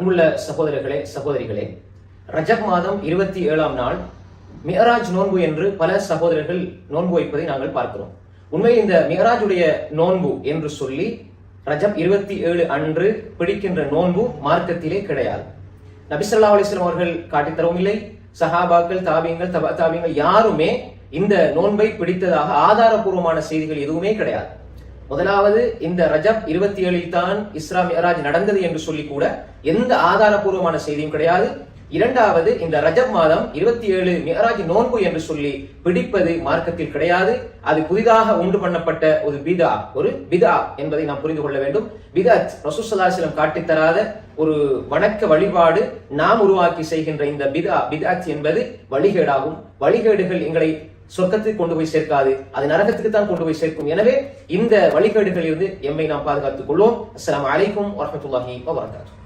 அன்புள்ள சகோதரர்களே சகோதரிகளே, ரஜப் மாதம் 27ஆம் நாள் மிஅராஜ் நோன்பு என்று பல சகோதரர்கள் நோன்பு வைப்பதை நாங்கள் பார்க்கிறோம். உண்மையில் இந்த மிஅராஜுடைய நோன்பு என்று சொல்லி ரஜப் 27 அன்று பிடிக்கின்ற நோன்பு மார்க்கத்திலே கிடையாது. நபி ஸல்லல்லாஹு அலைஹி வஸல்லம் அவர்கள் காட்டித் தரவும் இல்லை, சஹாபாக்கள், தாபியங்கள், தபா தாபியங்கள் யாருமே இந்த நோன்பை பிடித்ததாக ஆதாரபூர்வமான செய்திகள் எதுவுமே கிடையாது. முதலாவது, இந்த ரஜப் 27 தான் இஸ்ரா மிஅராஜ் நடந்தது என்று சொல்லி கூட எந்த ஆதாரபூர்வமான செய்தியும் கிடையாது. இரண்டாவது, இந்த ரஜப் மாதம் 27 மிஅராஜ் நோன்பு என்று சொல்லி பிடிப்பது மார்க்கத்தில் கிடையாது. அது புதிதாக உண்டு பண்ணப்பட்ட ஒரு பிதா என்பதை நாம் புரிந்து கொள்ள வேண்டும். பிதஅத் ரசூல் ஸல்லல்லாஹு அலைஹி வஸல்லம் காட்டித் தராத ஒரு வணக்க வழிபாடு நாம் உருவாக்கி செய்கின்ற இந்த பிதஅத் என்பது வழிகேடாகும். வழிகேடுகள் எங்களை சொர்க்கத்துக்கு கொண்டு போய் சேர்க்காது, அது நரகத்துக்கு தான் கொண்டு போய் சேர்க்கும். எனவே இந்த வழிகேடுகளில் இருந்து எம்மை நாம் பாதுகாத்துக் கொள்வோம். அஸ்ஸலாமு அலைக்கும் வரஹ்மத்துல்லாஹி வபரகாத்துஹு.